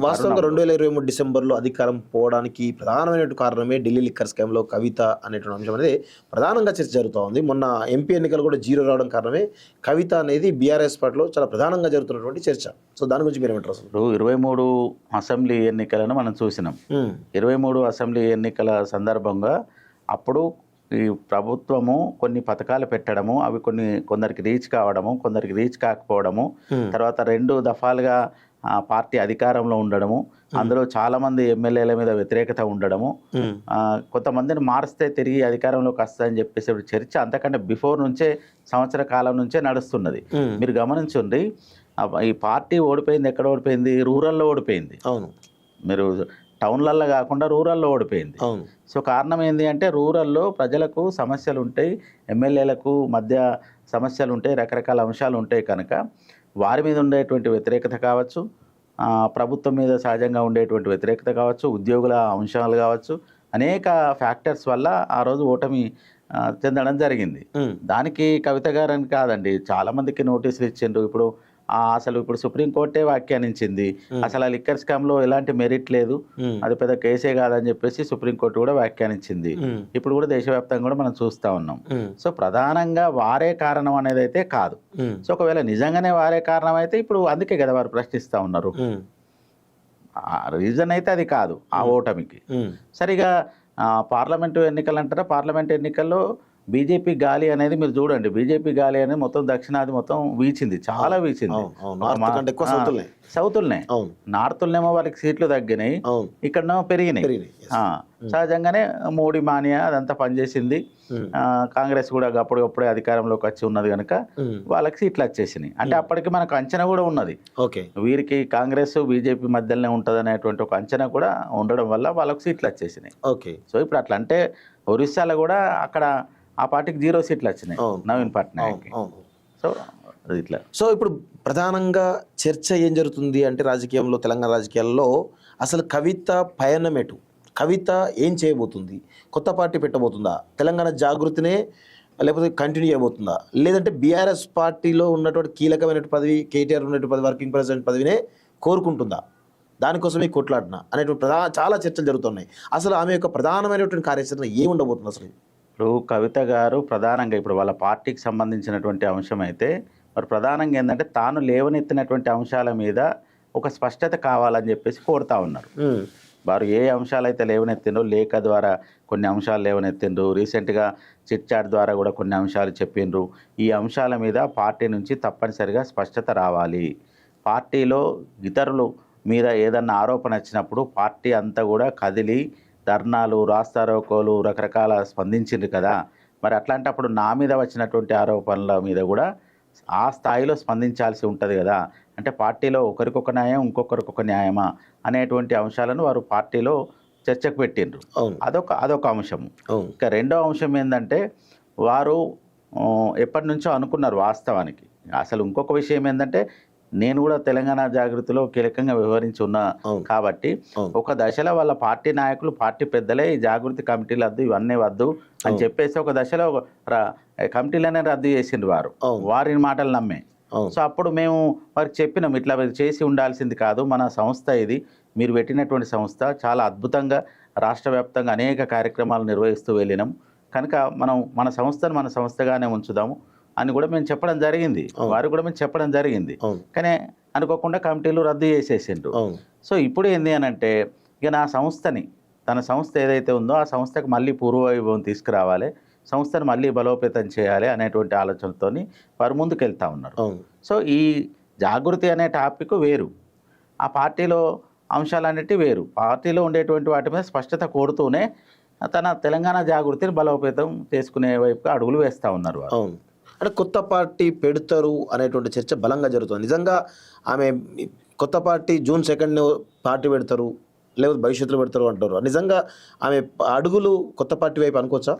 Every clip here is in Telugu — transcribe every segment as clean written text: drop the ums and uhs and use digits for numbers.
వాస్తవంగా 2023 డిసెంబర్లో అధికారం పోవడానికి ప్రధానమైన కారణమే ఢిల్లీ లిక్కర్ స్కామ్లో కవిత అనేటువంటి అంశం అనేది ప్రధానంగా చర్చ జరుగుతూ ఉంది. మొన్న ఎంపీ ఎన్నికలు కూడా జీరో రావడం కారణమే కవిత అనేది బీఆర్ఎస్ పార్టీలో చాలా ప్రధానంగా జరుగుతున్నటువంటి చర్చ. సో దాని గురించి మీరు ఏమంటారు? అసలు 23 అసెంబ్లీ ఎన్నికలను మనం చూసినాం. 23 అసెంబ్లీ ఎన్నికల సందర్భంగా అప్పుడు ఈ ప్రభుత్వము కొన్ని పథకాలు పెట్టడము, అవి కొందరికి రీచ్ కావడము, కొందరికి రీచ్ కాకపోవడము, తర్వాత 2 దఫాలుగా పార్టీ అధికారంలో ఉండడము, అందులో చాలామంది ఎమ్మెల్యేల మీద వ్యతిరేకత ఉండడము, కొంతమందిని మారిస్తే తిరిగి అధికారంలోకి వస్తుందని చెప్పేసి చర్చ అంతకంటే బిఫోర్ నుంచే సంవత్సర కాలం నుంచే నడుస్తున్నది. మీరు గమనించండి, ఈ పార్టీ ఓడిపోయింది ఎక్కడ ఓడిపోయింది? రూరల్లో ఓడిపోయింది. అవును, మీరు టౌన్లల్లో కాకుండా రూరల్లో ఓడిపోయింది. సో కారణం ఏంటి అంటే రూరల్లో ప్రజలకు సమస్యలు ఉంటాయి, ఎమ్మెల్యేలకు మధ్య సమస్యలు ఉంటాయి, రకరకాల అంశాలు ఉంటాయి. కనుక వారి మీద ఉండేటువంటి వ్యతిరేకత కావచ్చు, ప్రభుత్వం మీద సహజంగా ఉండేటువంటి వ్యతిరేకత కావచ్చు, ఉద్యోగుల అంశాలు కావచ్చు, అనేక ఫ్యాక్టర్స్ వల్ల ఆ రోజు ఓటమి చెందడం జరిగింది. దానికి కవిత గారని కాదండి, చాలామందికి నోటీసులు ఇచ్చిండ్రు. అసలు ఇప్పుడు సుప్రీంకోర్టే వ్యాఖ్యానించింది, అసలు ఆ లిక్కర్ స్కామ్లో ఎలాంటి మెరిట్ లేదు, అది పెద్ద కేసే కాదని చెప్పేసి సుప్రీంకోర్టు కూడా వ్యాఖ్యానించింది. ఇప్పుడు కూడా దేశవ్యాప్తంగా కూడా మనం చూస్తూ ఉన్నాం. సో ప్రధానంగా వారే కారణం అనేది అయితే కాదు. సో ఒకవేళ నిజంగానే వారే కారణం అయితే ఇప్పుడు అందుకే కదా వారు ప్రశ్నిస్తూ ఉన్నారు. రీజన్ అయితే అది కాదు ఆ ఓటమికి. సరిగా పార్లమెంటు ఎన్నికలు అంటారా, పార్లమెంట్ ఎన్నికల్లో బీజేపీ గాలి అనేది మీరు చూడండి, బీజేపీ గాలి అనేది మొత్తం దక్షిణాది మొత్తం వీచింది, చాలా వీచింది. సౌతుల్నే, నార్తుల్నేమో వాళ్ళకి సీట్లు తగ్గినాయి, ఇక్కడనేమో పెరిగినాయి. సహజంగానే మోడీ మానియా అదంతా పనిచేసింది. కాంగ్రెస్ కూడా అప్పుడప్పుడే అధికారంలోకి వచ్చి ఉన్నది కనుక వాళ్ళకి సీట్లు వచ్చేసినాయి. అంటే అప్పటికి మనకు అంచనా కూడా ఉన్నది, వీరికి కాంగ్రెస్ బీజేపీ మధ్యలోనే ఉంటుంది అనేటువంటి ఒక అంచనా కూడా ఉండడం వల్ల వాళ్ళకి సీట్లు వచ్చేసినాయి. సో ఇప్పుడు అట్లా అంటే ఒరిస్సాలో కూడా అక్కడ ఆ పార్టీకి 0 సీట్లు వచ్చినాయి నవీన్ పట్నాయక్. సో ఇప్పుడు ప్రధానంగా చర్చ ఏం జరుగుతుంది అంటే రాజకీయంలో, తెలంగాణ రాజకీయాల్లో అసలు కవిత పయనం ఎటు, కవిత ఏం చేయబోతుంది, కొత్త పార్టీ పెట్టబోతుందా, తెలంగాణ జాగృతినే లేకపోతే కంటిన్యూ చేయబోతుందా, లేదంటే బీఆర్ఎస్ పార్టీలో ఉన్నటువంటి కీలకమైన పదవి, కేటీఆర్ ఉన్నటువంటి పదవి, వర్కింగ్ ప్రెసిడెంట్ పదవినే కోరుకుంటుందా, దానికోసమే కొట్లాడిన అనేటువంటి చాలా చర్చలు జరుగుతున్నాయి. అసలు ఆమె యొక్క ప్రధానమైనటువంటి కార్యాచరణ ఏమి ఉండబోతుంది? అసలు ఇప్పుడు కవిత గారు ప్రధానంగా ఇప్పుడు వాళ్ళ పార్టీకి సంబంధించినటువంటి అంశం అయితే మరి ప్రధానంగా ఏంటంటే తాను లేవనెత్తినటువంటి అంశాల మీద ఒక స్పష్టత కావాలని చెప్పేసి కోరుతా ఉన్నారు. వారు ఏ అంశాలు అయితే లేవనెత్తిండ్రో, లేఖ ద్వారా కొన్ని అంశాలు లేవనెత్తిండ్రు, రీసెంట్గా చిట్ చాట్ ద్వారా కూడా కొన్ని అంశాలు చెప్పిండ్రు. ఈ అంశాల మీద పార్టీ నుంచి తప్పనిసరిగా స్పష్టత రావాలి. పార్టీలో ఇతరులు మీద ఏదన్నా ఆరోపణ వచ్చినప్పుడు పార్టీ అంతా కూడా కదిలి ధర్నాలు, రాస్తారోకోలు రకరకాల స్పందించిండ్రు కదా. మరి అట్లాంటప్పుడు నా మీద వచ్చినటువంటి ఆరోపణల మీద కూడా ఆ స్థాయిలో స్పందించాల్సి ఉంటుంది కదా. అంటే పార్టీలో ఒకరికొక న్యాయం, ఇంకొకరికొక న్యాయమా అనేటువంటి అంశాలను వారు పార్టీలో చర్చకు పెట్టిండ్రు. అదొక అంశము. ఇక రెండో అంశం ఏంటంటే వారు ఎప్పటి నుంచో అనుకున్నారు వాస్తవానికి. అసలు ఇంకొక విషయం ఏంటంటే నేను కూడా తెలంగాణ జాగృతిలో కీలకంగా వ్యవహరించి ఉన్నా కాబట్టి ఒక దశలో వాళ్ళ పార్టీ నాయకులు, పార్టీ పెద్దలే ఈ జాగృతి కమిటీలు వద్దు, ఇవన్నీ వద్దు అని చెప్పేసి ఒక దశలో కమిటీలనే రద్దు చేసిండ్రు వారు, వారి మాటలు నమ్మే. సో అప్పుడు మేము వారికి చెప్పినాం, ఇట్లా చేసి ఉండాల్సింది కాదు, మన సంస్థ ఇది, మీరు పెట్టినటువంటి సంస్థ చాలా అద్భుతంగా రాష్ట్ర వ్యాప్తంగా అనేక కార్యక్రమాలు నిర్వహిస్తూ వెళ్ళినాం కనుక మనం మన సంస్థను మన సంస్థగానే ఉంచుదాము అని కూడా మేము చెప్పడం జరిగింది, వారు కూడా మేము చెప్పడం జరిగింది. కానీ అనుకోకుండా కమిటీలు రద్దు చేసేసిండ్రు. సో ఇప్పుడు ఏంది అని అంటే ఇక నా సంస్థని, తన సంస్థ ఏదైతే ఉందో ఆ సంస్థకు మళ్ళీ పూర్వవైభవం తీసుకురావాలి, సంస్థను మళ్ళీ బలోపేతం చేయాలి అనేటువంటి ఆలోచనతో వారు ముందుకెళ్తా ఉన్నారు. సో ఈ జాగృతి అనే టాపిక్ వేరు, ఆ పార్టీలో అంశాలన్నిటి వేరు. పార్టీలో ఉండేటువంటి వాటి మీద స్పష్టత కోరుతూనే తన తెలంగాణ జాగృతిని బలోపేతం చేసుకునే వైపుగా అడుగులు వేస్తూ ఉన్నారు వారు. అంటే కొత్త పార్టీ పెడతారు అనేటువంటి చర్చ బలంగా జరుగుతుంది. నిజంగా ఆమె కొత్త పార్టీ June 2 పార్టీ పెడతారు, లేకపోతే భవిష్యత్తులో పెడతారు అంటారు. నిజంగా ఆమె అడుగులు కొత్త పార్టీ వైపు అనుకోవచ్చా?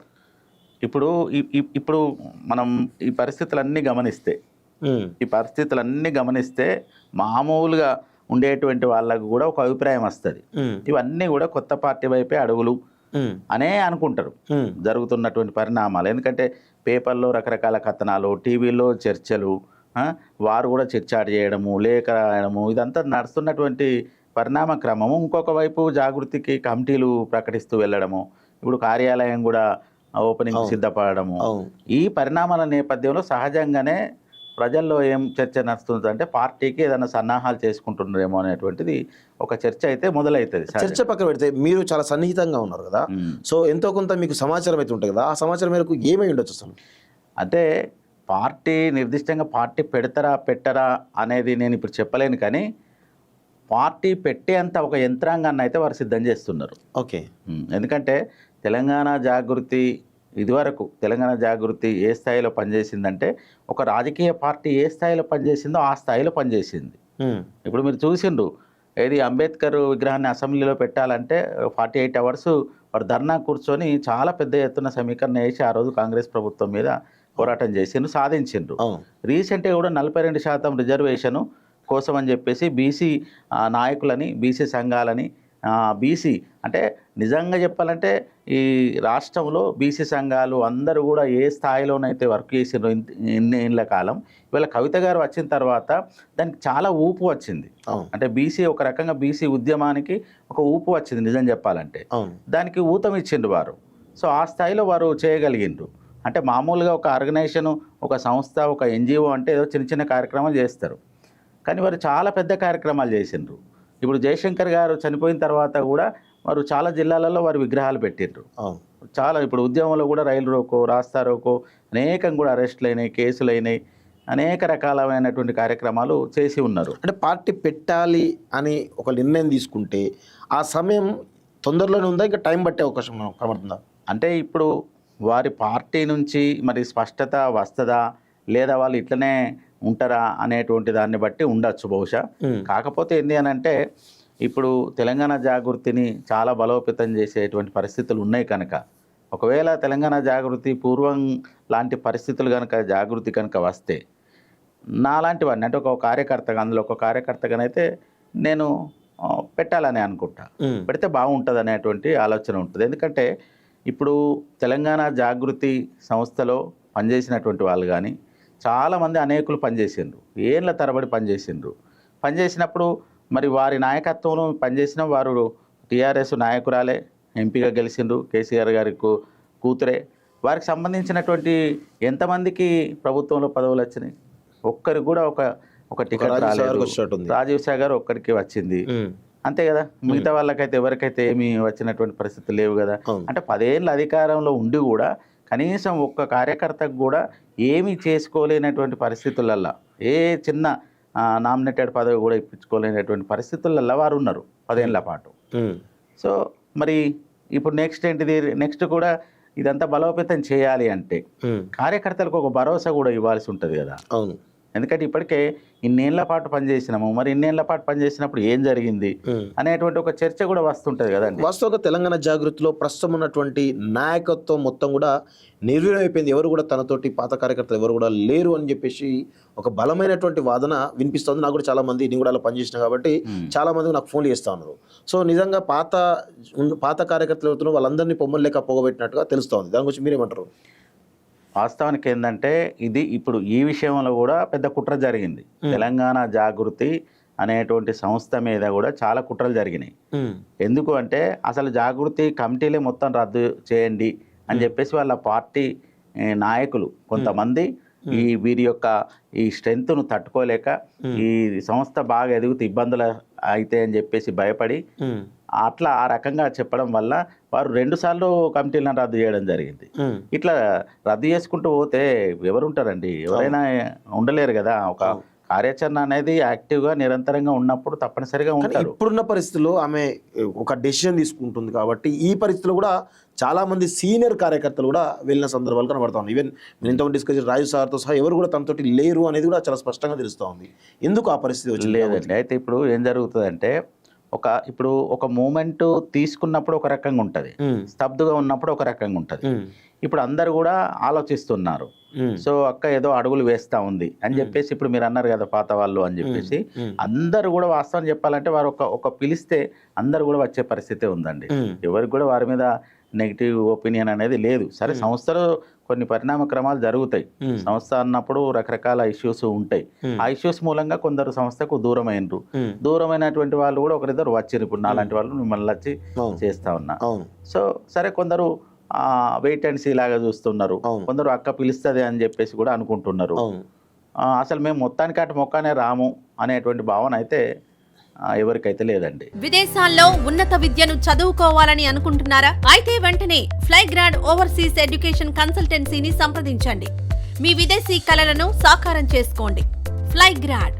ఇప్పుడు మనం ఈ పరిస్థితులన్నీ గమనిస్తే మామూలుగా ఉండేటువంటి వాళ్ళకు కూడా ఒక అభిప్రాయం వస్తుంది, ఇవన్నీ కూడా కొత్త పార్టీ వైపే అడుగులు అనే అనుకుంటారు జరుగుతున్నటువంటి పరిణామాలు. ఎందుకంటే పేపర్లో రకరకాల కథనాలు, టీవీలో చర్చలు, వారు కూడా చిట్చాట్ చేయడము, లేఖ రాయడము, ఇదంతా నడుస్తున్నటువంటి పరిణామ క్రమము. ఇంకొక వైపు జాగృతికి కమిటీలు ప్రకటిస్తూ వెళ్ళడము, ఇప్పుడు కార్యాలయం కూడా ఓపెనింగ్ సిద్ధపడము, ఈ పరిణామాల నేపథ్యంలో సహజంగానే ప్రజల్లో ఏం చర్చ నడుస్తుంది అంటే పార్టీకి ఏదైనా సన్నాహాలు చేసుకుంటున్నారేమో అనేటువంటిది ఒక చర్చ అయితే మొదలవుతుంది. చర్చ పక్కన పెడితే మీరు చాలా సన్నిహితంగా ఉన్నారు కదా, సో ఎంతో కొంత మీకు సమాచారం అయితే ఉంటుంది కదా, ఆ సమాచారం మేరకు ఏమై ఉండొచ్చు అసలు? అంటే పార్టీ నిర్దిష్టంగా పార్టీ పెడతారా పెట్టరా అనేది నేను ఇప్పుడు చెప్పలేను, కానీ పార్టీ పెట్టేంత ఒక యంత్రాంగాన్ని అయితే వారు సిద్ధం చేస్తున్నారు. ఓకే. ఎందుకంటే తెలంగాణ జాగృతి ఇదివరకు తెలంగాణ జాగృతి ఏ స్థాయిలో పనిచేసిందంటే ఒక రాజకీయ పార్టీ ఏ స్థాయిలో పనిచేసిందో ఆ స్థాయిలో పనిచేసింది. ఇప్పుడు మీరు చూసిండ్రు, ఏది అంబేద్కర్ విగ్రహాన్ని అసెంబ్లీలో పెట్టాలంటే 48 అవర్స్ వారు ధర్నా కూర్చొని చాలా పెద్ద ఎత్తున సమీకరణ చేసి ఆ రోజు కాంగ్రెస్ ప్రభుత్వం మీద పోరాటం చేసిండ్రు, సాధించిండ్రు. రీసెంట్గా కూడా 42% రిజర్వేషను కోసం అని చెప్పేసి బీసీ నాయకులని, బీసీ సంఘాలని, బీసీ అంటే నిజంగా చెప్పాలంటే ఈ రాష్ట్రంలో బీసీ సంఘాలు అందరూ కూడా ఏ స్థాయిలోనైతే వర్క్ చేసిండ్రో ఇన్ని ఏళ్ళ కాలం, ఇవాళ కవిత గారు వచ్చిన తర్వాత దానికి చాలా ఊపు వచ్చింది. అంటే బీసీ ఒక రకంగా బీసీ ఉద్యమానికి ఒక ఊపు వచ్చింది నిజం చెప్పాలంటే. దానికి ఊతం ఇచ్చిండ్రు వారు. సో ఆ స్థాయిలో వారు చేయగలిగిండ్రు. అంటే మామూలుగా ఒక ఆర్గనైజేషను, ఒక సంస్థ, ఒక ఎన్జిఓ అంటే ఏదో చిన్న చిన్న కార్యక్రమాలు చేస్తారు, కానీ వారు చాలా పెద్ద కార్యక్రమాలు చేసిండ్రు. ఇప్పుడు జయశంకర్ గారు చనిపోయిన తర్వాత కూడా వారు చాలా జిల్లాలలో వారు విగ్రహాలు పెట్టిండ్రు. చాలా ఇప్పుడు ఉద్యమంలో కూడా రైలు రోకో, రాస్తా రోకో, అనేకం కూడా అరెస్టులు అయినాయి, కేసులు అయినాయి, అనేక రకాలైనటువంటి కార్యక్రమాలు చేసి ఉన్నారు. అంటే పార్టీ పెట్టాలి అని ఒక నిర్ణయం తీసుకుంటే ఆ సమయం తొందరలోనే ఉందా, ఇంకా టైం పట్టే అవకాశం కనబడుతుందా? అంటే ఇప్పుడు వారి పార్టీ నుంచి మరి స్పష్టత వస్తుందా లేదా వాళ్ళు ఇట్లనే ఉంటారా అనేటువంటి దాన్ని బట్టి ఉండొచ్చు బహుశా. కాకపోతే ఏంటి అని అంటే ఇప్పుడు తెలంగాణ జాగృతిని చాలా బలోపేతం చేసేటువంటి పరిస్థితులు ఉన్నాయి కనుక, ఒకవేళ తెలంగాణ జాగృతి పూర్వం లాంటి పరిస్థితులు కనుక జాగృతి కనుక వస్తే నాలాంటి వాడిని అంటే ఒక కార్యకర్తగా, అందులో ఒక కార్యకర్తగానైతే నేను పెట్టాలని అనుకుంటా, పెడితే బాగుంటుంది అనేటువంటి ఆలోచన ఉంటుంది. ఎందుకంటే ఇప్పుడు తెలంగాణ జాగృతి సంస్థలో పనిచేసినటువంటి వాళ్ళు కానీ చాలామంది అనేకులు పనిచేసిండ్రు, ఏళ్ళ తరబడి పనిచేసినప్పుడు మరి వారి నాయకత్వంలో పనిచేసిన వారు టీఆర్ఎస్ నాయకురాలే, ఎంపీగా గెలిచిండ్రు, కేసీఆర్ గారి కూతురే. వారికి సంబంధించినటువంటి ఎంతమందికి ప్రభుత్వంలో పదవులు వచ్చినాయి? ఒక్కరికి కూడా ఒక టికెట్ రాలేదు. రాజీవ్ సాగర్ ఒక్కరికి వచ్చింది, అంతే కదా. మిగతా వాళ్ళకైతే ఎవరికైతే ఏమి వచ్చినటువంటి పరిస్థితులు లేవు కదా. అంటే 10 ఏళ్ళ అధికారంలో ఉండి కూడా కనీసం ఒక్క కార్యకర్తకు కూడా ఏమీ చేసుకోలేనటువంటి పరిస్థితులల్లో, ఏ చిన్న నామినేటెడ్ పదవి కూడా ఇప్పించుకోలేనటువంటి పరిస్థితులల్లో వారు ఉన్నారు 10 ఏళ్ల పాటు. సో మరి ఇప్పుడు నెక్స్ట్ ఏంటిది? నెక్స్ట్ కూడా ఇదంతా బలోపేతం చేయాలి అంటే కార్యకర్తలకు ఒక భరోసా కూడా ఇవ్వాల్సి ఉంటుంది కదా. అవును. ఎందుకంటే ఇప్పటికే ఇన్నేళ్ల పాటు పనిచేసినాము, మరి ఇన్నేళ్ల పాటు పనిచేసినప్పుడు ఏం జరిగింది అనేటువంటి ఒక చర్చ కూడా వస్తుంటుంది కదండి. వాస్తవంగా తెలంగాణ జాగృతిలో ప్రస్తుతం ఉన్నటువంటి నాయకత్వం మొత్తం కూడా నిర్వీర్యం అయిపోయింది. ఎవరు కూడా తనతోటి పాత కార్యకర్తలు ఎవరు కూడా లేరు అని చెప్పేసి ఒక బలమైనటువంటి వాదన వినిపిస్తుంది. నాకు కూడా చాలా మంది, నేను కూడా అలా పనిచేసిన కాబట్టి చాలా మంది నాకు ఫోన్లు చేస్తూ ఉన్నారు. సో నిజంగా పాత కార్యకర్తలు ఎవరుతున్నారు వాళ్ళందరినీ పొమ్మలేక పోగబెట్టినట్టుగా తెలుస్తోంది. దాని గురించి మీరేమంటారు? వాస్తవానికి ఏంటంటే ఇది ఇప్పుడు ఈ విషయంలో కూడా పెద్ద కుట్ర జరిగింది. తెలంగాణ జాగృతి అనేటువంటి సంస్థ మీద కూడా చాలా కుట్రలు జరిగినాయి. ఎందుకు అంటే అసలు జాగృతి కమిటీలే మొత్తం రద్దు చేయండి అని చెప్పేసి వాళ్ళ పార్టీ నాయకులు కొంతమంది వీరి యొక్క ఈ స్ట్రెంగ్త్ను తట్టుకోలేక ఈ సంస్థ బాగా ఎదుగుతూ ఇబ్బందులు అయితే అని చెప్పేసి భయపడి అట్లా ఆ రకంగా చెప్పడం వల్ల వారు 2 సార్లు కమిటీలను రద్దు చేయడం జరిగింది. ఇట్లా రద్దు చేసుకుంటూ పోతే ఎవరుంటారండి? ఎవరైనా ఉండలేరు కదా. ఒక కార్యాచరణ అనేది యాక్టివ్గా నిరంతరంగా ఉన్నప్పుడు తప్పనిసరిగా ఉంటారు. ఇప్పుడున్న పరిస్థితుల్లో ఆమె ఒక డెసిషన్ తీసుకుంటుంది కాబట్టి ఈ పరిస్థితుల్లో కూడా చాలా మంది సీనియర్ కార్యకర్తలు కూడా వెళ్ళిన సందర్భాలు కనబడతా ఉన్నాయి. ఈవెన్ నేను ఇంతకుముందు డిస్కస్ రాజు సార్తో సహా ఎవరు కూడా తనతోటి లేరు అనేది కూడా చాలా స్పష్టంగా తెలుస్తూ ఉంది. ఎందుకు ఆ పరిస్థితి వచ్చింది? లేదండి, అయితే ఇప్పుడు ఏం జరుగుతుందంటే ఇప్పుడు ఒక మూమెంట్ తీసుకున్నప్పుడు ఒక రకంగా ఉంటుంది, స్తబ్దుగా ఉన్నప్పుడు ఒక రకంగా ఉంటుంది. ఇప్పుడు అందరు కూడా ఆలోచిస్తున్నారు. సో అక్క ఏదో అడుగులు వేస్తా ఉంది అని చెప్పేసి ఇప్పుడు మీరు అన్నారు కదా పాత వాళ్ళు అని చెప్పేసి, అందరు కూడా వాస్తవం చెప్పాలంటే వారు ఒక పిలిస్తే అందరు కూడా వచ్చే పరిస్థితి ఉందండి. ఎవరికి కూడా వారి మీద నెగిటివ్ ఒపీనియన్ అనేది లేదు. సరే సంస్థలో కొన్ని పరిణామ క్రమాలు జరుగుతాయి. సంస్థ అన్నప్పుడు రకరకాల ఇష్యూస్ ఉంటాయి. ఆ ఇష్యూస్ మూలంగా కొందరు సంస్థకు దూరమైనరు. దూరమైనటువంటి వాళ్ళు కూడా ఒకరిద్దరు వచ్చారు. ఇప్పుడు నాలాంటి వాళ్ళు మిమ్మల్ని వచ్చి చేస్తా ఉన్నా. సో సరే, కొందరు వెయిట్ అండ్ సీ లాగా చూస్తున్నారు. కొందరు అక్క పిలుస్తుంది అని చెప్పేసి కూడా అనుకుంటున్నారు. అసలు మేము మొత్తానికి అటు మొక్కనే రాము అనేటువంటి భావన అయితే ఎవరికైతే లేదండి. విదేశాల్లో ఉన్నత విద్యను చదువుకోవాలని అనుకుంటున్నారా? అయితే వెంటనే ఫ్లైగ్రాడ్ ఓవర్సీస్ ఎడ్యుకేషన్ కన్సల్టెన్సీని సంప్రదించండి. మీ విదేశీ కలలను సాకారం చేసుకోండి. ఫ్లైగ్రాడ్